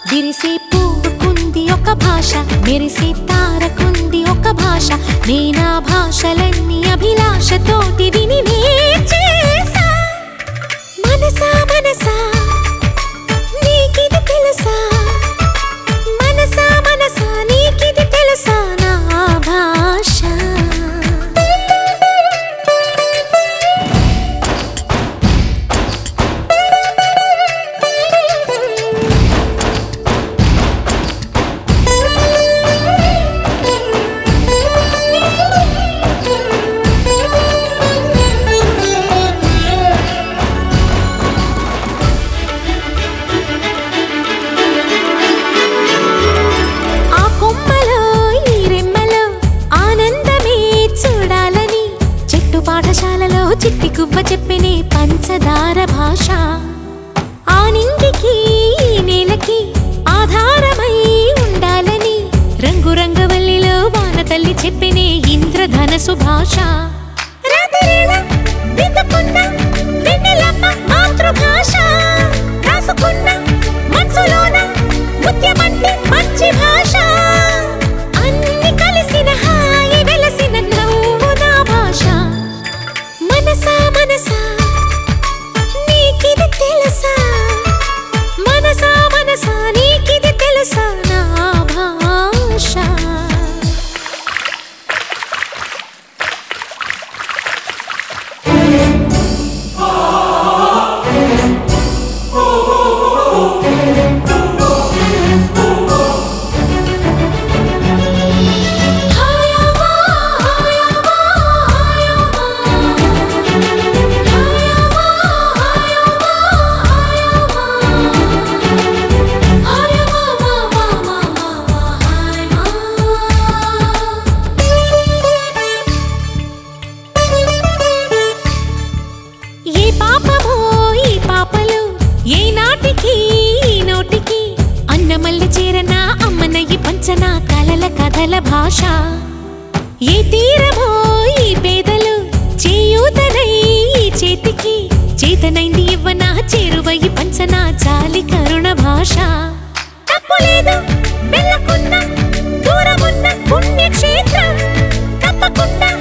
విరిసే పువ్వుకుంది ఒక భాష, మెరిసే తారకుంది ఒక భాష. నేనా భాషలన్నీ అభిలాషతోటి విని నేర్చేసా. మనసా మనసా నీకిది తెలుసా, మనసా మనసా నీకిది తెలుసా నా భాష. చిట్టి కువ్వ చెప్పినే పంచదార భాష. ఆ నింగికి నేలకి ఆధారమై ఉండాలని రంగురంగవల్లిలో వాన తల్లి చెప్పినే ఇంద్రధనసు భాష. మాతృభాష రాసుకున్న మనసులోన ముత్యమంటే మంచి భాష. అన్ని కలిసిన హాయి వెలసిన నవ్వు నా భాష. మనసా మనసా నీకిది తెలుసా, మనసా మనసా నీకిది తెలుసా నా భాష. చేరనా అమ్మనయ్యి పంచనా కలల కథల భాష. ఏ తీరమో ఈ పేదలు చేయూతనై చేతికి చేతనైంది ఇవ్వనా చేరువయ్యి పంచనా చాలి కరుణ భాష. తప్పులేదు వెళ్ళకున్నా దూరమున్న పుణ్యక్షేత్రం, తప్పకుండా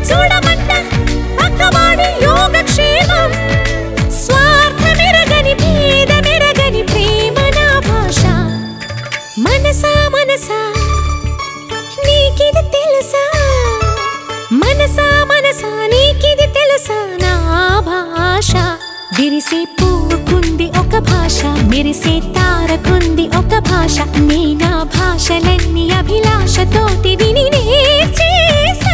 చూడమంట పక్కవాడి యోగక్షేమం. స్వార్థమెరగని భేదమెరగని ప్రేమ నా భాష. మనసా మనసా నీకిది తెలుసా, మనసా మనసా నీకిది తెలుసా నా భాష. విరిసే పువ్వుకుంది ఒక భాష, మెరిసే తారకుంది ఒక భాష. నేనా భాషలన్నీ అభిలాషతోటి విని నేర్చేసా.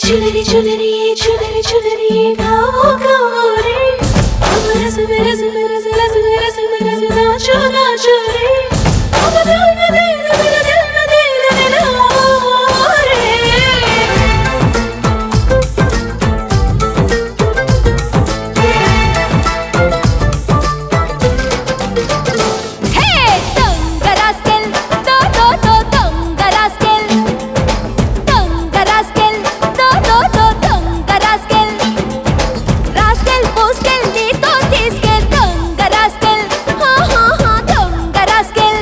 चुनरी चुनरी चुनरी चुनरी गाओ गाओ रे, रस मेरा रस मेरा रस मेरा रस मेरा नाचो नाचो रे. दिल में दे मेरा दिल में दे मेरा रे. Hey Tonga Rascal, do do do Tonga Rascal, Tonga Rascal, do do do Tonga Rascal, Rascal Poscal నీతో తీసుకెళ్ Tonga Rascal, ha ha ha Tonga Rascal.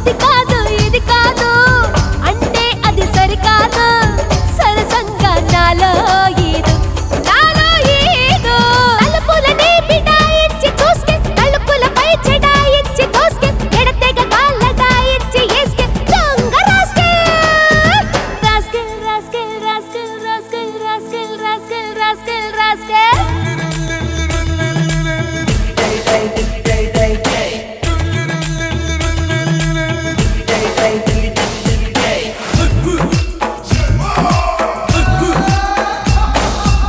అది కాదు ఇది కాదు అంటే అది సరికాదు సరసంగా నాలో ఈదు తలుపులని బిడాయించి చూస్తే తలుపులపై చెడాయించి తోస్తే ఎడతెగ కాళ్ళడాయించి ఏస్కే దొంగ rascal rascal rascal rascal rascal rascal rascal rascal rascal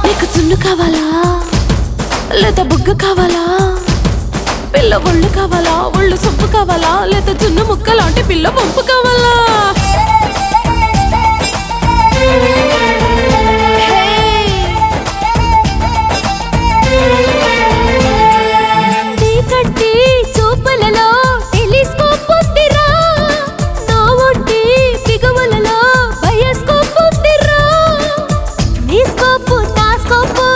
నీకు చున్ను కావాలా లేదా బుగ్గ కావాలా పిల్ల ఒళ్ళు కావాలా ఒళ్ళు సొప్పు కావాలా లేదా చున్ను ముక్క లాంటి పిల్ల పంపు కావాలా కట్టి చూపులలో టెలిస్కోప్ ఉందిరా నా ఒంటి బిగువులలో బయోస్కోప్ ఉందిరా నీ స్కోపు నా స్కోపు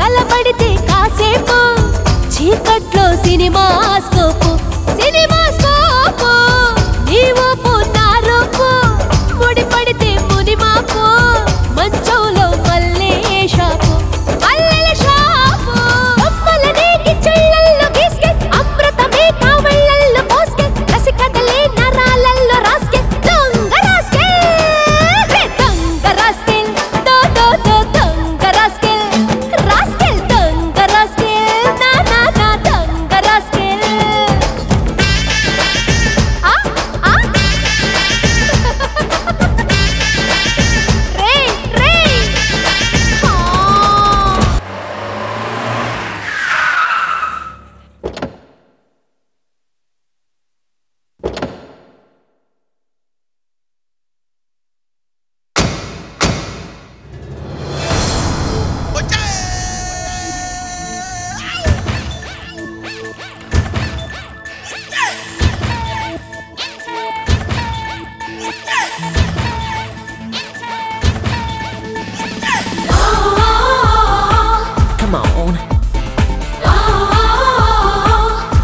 కలబడితే కాసేపు చీకట్లో సినిమా స్కోపు నీ ఊపు నా రూపు ముడిపడితే మునిమాపు మంచంలో మల్లె షాపు మల్లెల షాపు బొమ్మలనే గిచ్చెళ్ళల్లో గీస్కే అమృతమే కావళ్ళల్లో పోస్కే రసికథలే నరాలల్లో రాస్కే దొంగ రాస్కెల్ దొంగ రాస్కెల్ దో దో దో దొంగ రాస్కెల్ రాస్కెల్ దొంగ రాస్కెల్ నా నా నా దొంగ రాస్కెల్ ఆ ఆ రే రే హా Come on.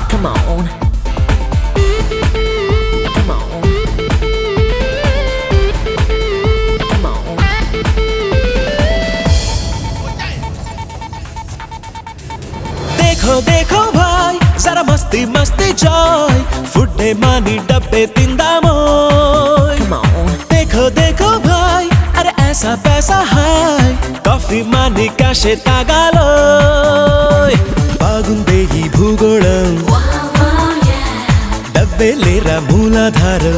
Come on. Come on. Come on. देखो देखो भाई जरा मस्ती मस्ती जॉय फुड्डे मानी डब्बे तिंदामोय Come on. देखो देखो भाई अरे ऐसा पैसा हाय కాఫీ మాని కాషే తాగాలోయ్ బాగుందే ఈ భూగోళం డబ్బే లేరా మూలాధారం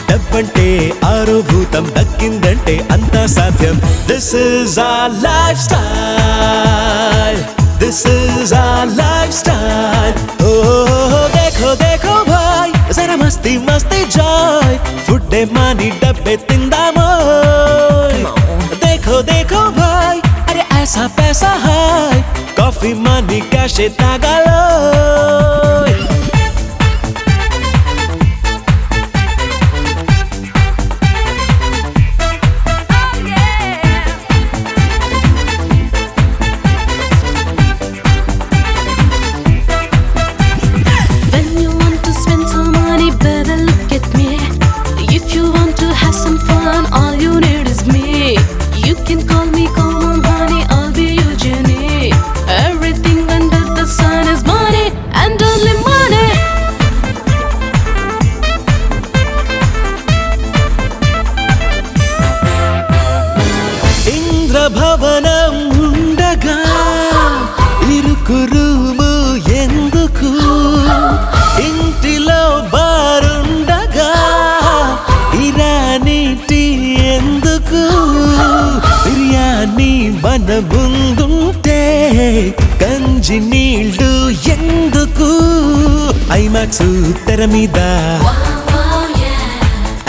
డబ్బంటే ఆరోభూతం దక్కిందంటే అంతా సాధ్యం this is our lifestyle this is our lifestyle oh देखो देखो भाई जरा मस्ती मस्ती जॉय फुड्डे मानी डब्बे तिंदामोय देखो देखो भाई अरे ऐसा पैसा हाय कॉफी मानी cache तागालोय When you want to spend some money, better look at me. If you want to have some fun, all you need is me. You can call me, come on honey, I'll be your Jenny. Everything under the sun is money and only money. ఇంద్రభవనం ఉండగా ఇరుకు room ఎందుకు ఇంటిలో బారుండగా Irani tea ఎందుకు బిర్యానీ మన ముందుంటే గంజి నీళ్ళు ఎందుకు IMAX తెర మీద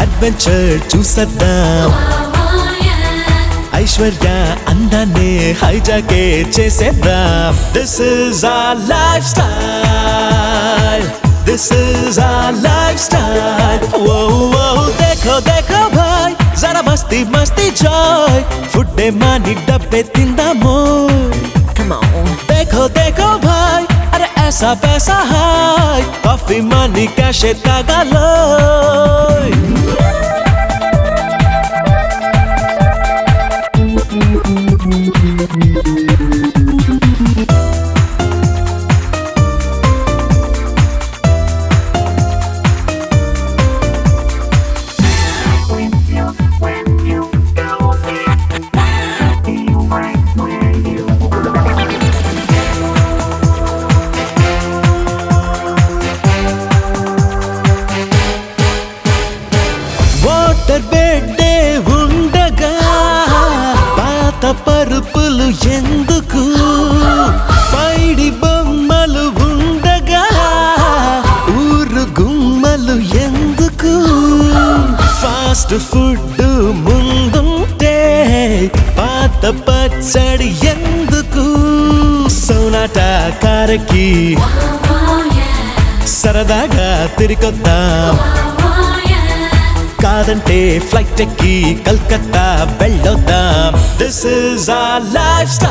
అడ్వెంచర్ చూసద్దాం ఐశ్వర్య అందాన్ని హైజాకే చేసేద్దాం this is our lifestyle this is our lifestyle whoa whoa देखो देखो भाई जरा मस्ती मस्ती जॉय फुड्डे मानी डब्बे तिंदामोय Come on. देखो देखो भाई अरे ऐसा पैसा हाय काफी मनी कैशे तगलोय పరుపులు ఎందుకు పైడి బొమ్మలు ఉండగా ఊరు గుమ్మలు ఎందుకు ఫాస్ట్ ఫుడ్ ముందుంటే పాత పచ్చడి ఎందుకు సోనాట కారకి సరదాగా తిరిగొద్దాం కాదంటే ఫ్లైట్ ఎక్కి Calcutta వెళ్ళొద్దాం This is our lifestyle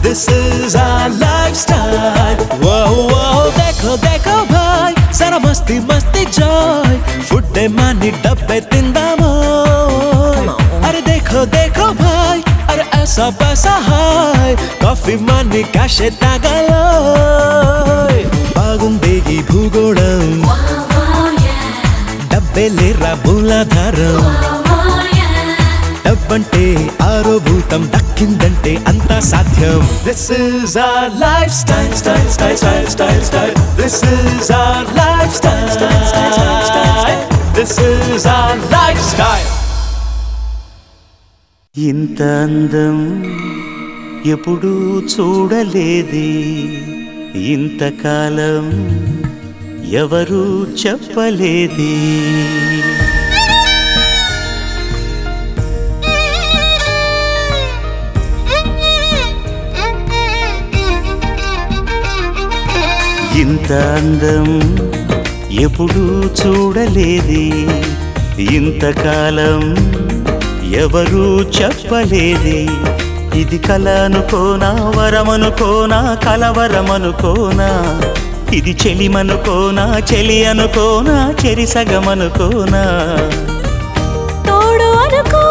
This is our lifestyle Whoa whoa देखो देखो भाई जरा मस्ती मस्ती joy फुड दे मानी डब्बे तिंदामो अरे देखो देखो भाई अरे ऐसा पैसा हाय काफी मनी कैशे तगलोय బాగుందే ఈ భూగోళం డబ్బేలేరా మూలాధారం డబ్బంటే ఆరోభూతం దక్కిందంటే అంతా సాధ్యం This is our lifestyle style style style style style This is our lifestyle style style style style This is our lifestyle ఇంత అందం ఎప్పుడూ చూడలేదే ఇంతకాలం ఎవరు చెప్పలేదే ఇంత అందం ఎప్పుడూ చూడలేదే ఇంతకాలం ఎవరు చెప్పలేదే ఇది కల అనుకోనా వరమనుకోనా కలవరమనుకోనా ఇది చెలిమనుకోనా చెలి అనుకోనా చెరిసగమనుకోనా తోడు అనుకో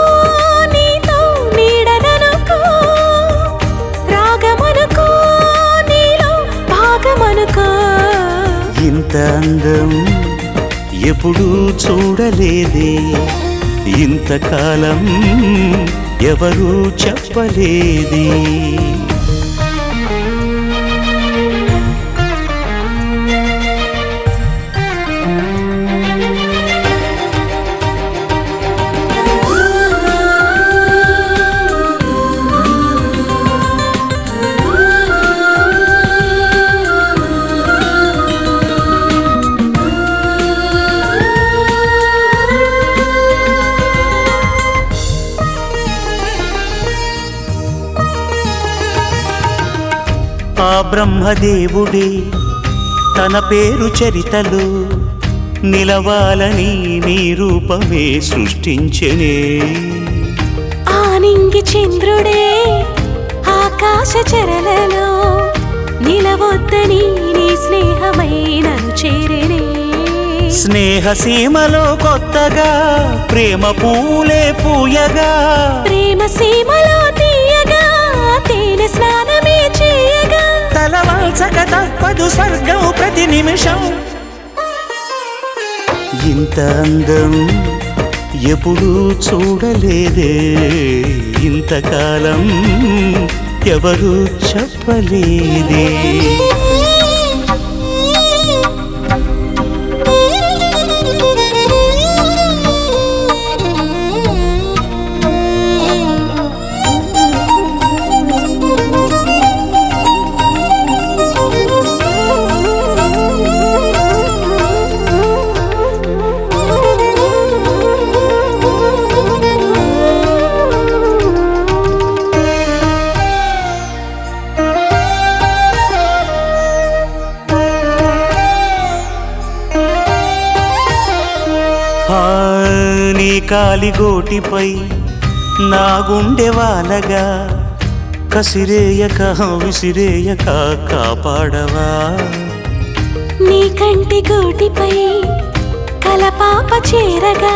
నీతో నీడననుకో రాగమనుకో నీలో భాగమనుకో ఇంత అందం ఎప్పుడూ చూడలేదే ఇంతకాలం ఎవరు చెప్పలేదే ఆ బ్రహ్మదేవుడే తన పేరు చరితలో నిలవాలని నీ రూపమే సృష్టించెనే ఆనింగి చంద్రుడే ఆకాశ చరలలో నిలవొద్దని నీ స్నేహమై నన్ను చేరెనే స్నేహ సీమలో కొత్తగా ప్రేమ పూలే పూయగా ప్రేమ సీమలో తీయగా తేనె స్నానమే చేయగా తలవాల్చక తప్పదు స్వర్గం ప్రతి నిమిషం ఇంత అందం ఎప్పుడూ చూడలేదే ఇంతకాలం ఎవరు చెప్పలేదే నీ కాలిగోటిపై నా గుండె వాలగా కసిరేయక విసిరేయక కాపాడవా నీ కంటి గోటిపై కలపాప చేరగా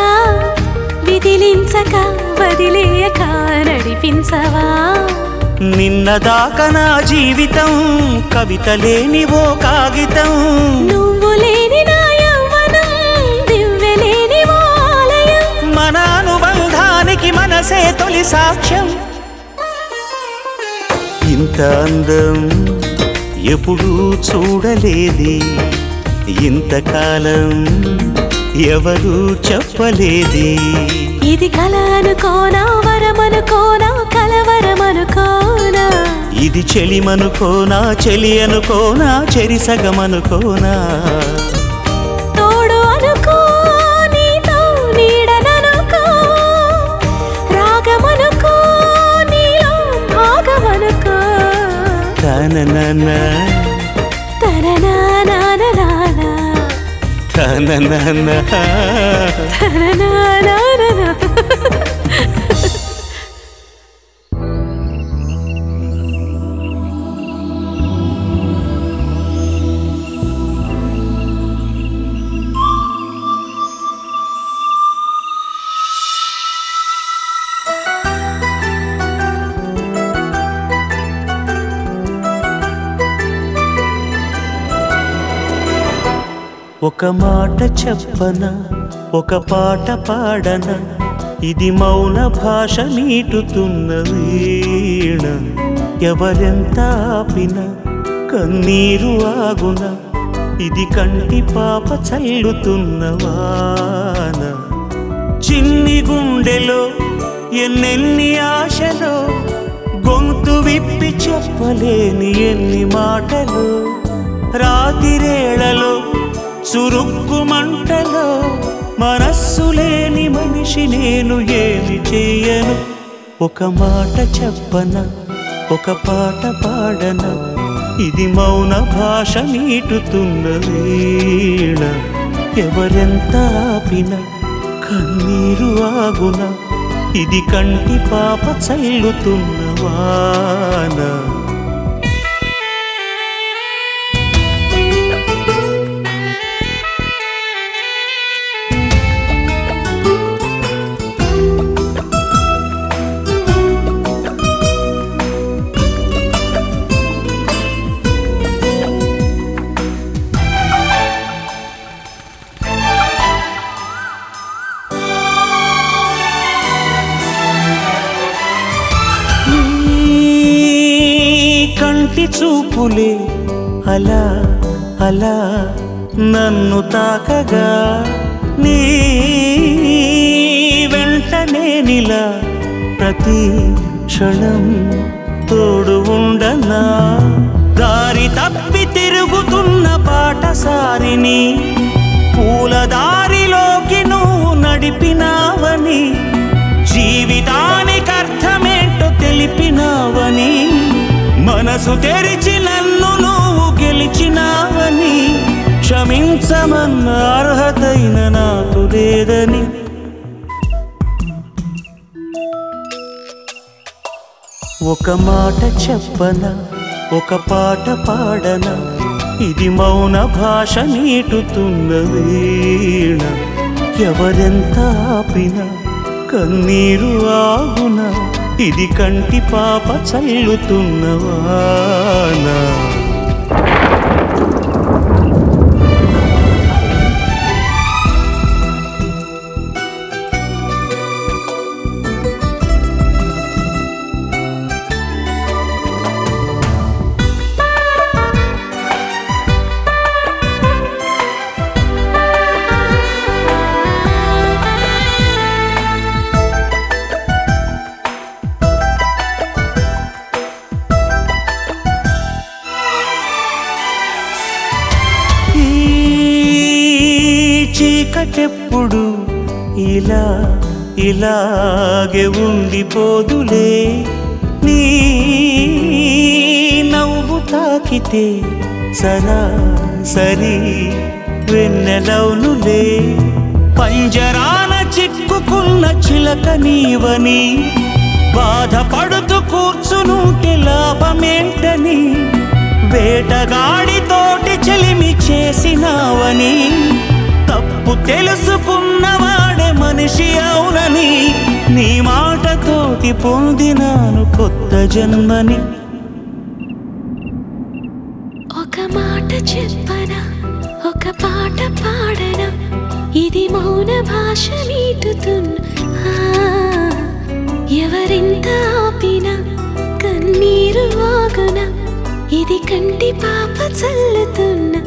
విదిలించక వదిలేయక నడిపించవా నిన్నదాకా నా జీవితం కవిత లేని ఓ కాగితం నువ్వు లేని నా యవ్వనం దివ్యలేని ఓ ఆలయం మన అనుబంధానికి మనసే తొలి సాక్ష్యం ఇంత అందం ఎప్పుడూ చూడలేది ఇంతకాలం ఎవరు చెప్పలేది ఇది కల అనుకోనా వరమనుకోనా కలవరమనుకోనా ఇది చెలిమనుకోనా చెలి అనుకోనా చెరిసగమనుకోనా తోడు అనుకో నీతో నీడననుకో రాగమనుకో నీలో భాగమనుకో తననన తననానానానా తననన తననానానానా ఒక మాట చెప్పన ఒక పాట పాడన ఇది మౌన భాష మీటుతున్న వీణ ఎవరెంత ఆపిన కన్నీరు ఆగున ఇది కంటి పాప చల్లుతున్న వాన చిన్ని గుండెలో ఎన్నెన్ని ఆశలో గొంతు విప్పి చెప్పలేని ఎన్ని మాటలు రాతిరేళలో చురుక్కు మంటలో మనస్సు లేని మనిషి నేను ఏమి చేయను ఒక మాట చెప్పన ఒక పాట పాడన ఇది మౌన భాష మీటుతున్న వీణ ఎవరెంత ఆపిన కన్నీరు ఆగున ఇది కంటి పాప చల్లుతున్న వాన కంటి చూపులే అలా అలా నన్ను తాకగా నీ వెంటనే నిలా ప్రతి క్షణం తోడు ఉండనా దారి తప్పి తిరుగుతున్న పాటసారిని పూల దారిలోకి నువ్వు నడిపినావని జీవితానికి అర్థమేంటో తెలిపినావని మనసు తెరిచి నన్ను నువ్వు గెలిచినావని క్షమించమన్న అర్హతైన నాకు లేదని ఒక మాట చెప్పన ఒక పాట పాడన ఇది మౌన భాష మీటుతున్న వీణ ఎవరెంత ఆపిన కన్నీరు ఆగున ఇది కంటి పాప చల్లుతున్న వాన చీకటెప్పుడు ఇలా ఇలాగే ఉండిపోదులే నీ నవ్వు తాకితే సరాసరి వెన్నెలవునులే పంజరాన చిక్కుకున్న చిలక నీవని బాధపడుతూ కూర్చునుంటే లాభమేంటని వేటగాడితోటి చెలిమి చేసినావని తప్పు తెలుసుకున్నవాడే మనిషి అవునని నీ మాటతోటి పొందినాను కొత్త జన్మని ఒక మాట చెప్పనా ఒక పాట పాడనా ఇది మౌన భాష మీటుతున్నా ఎవరింత ఆపినా కన్నీరు ఆగునా ఇది కంటి పాప చల్లుతున్నా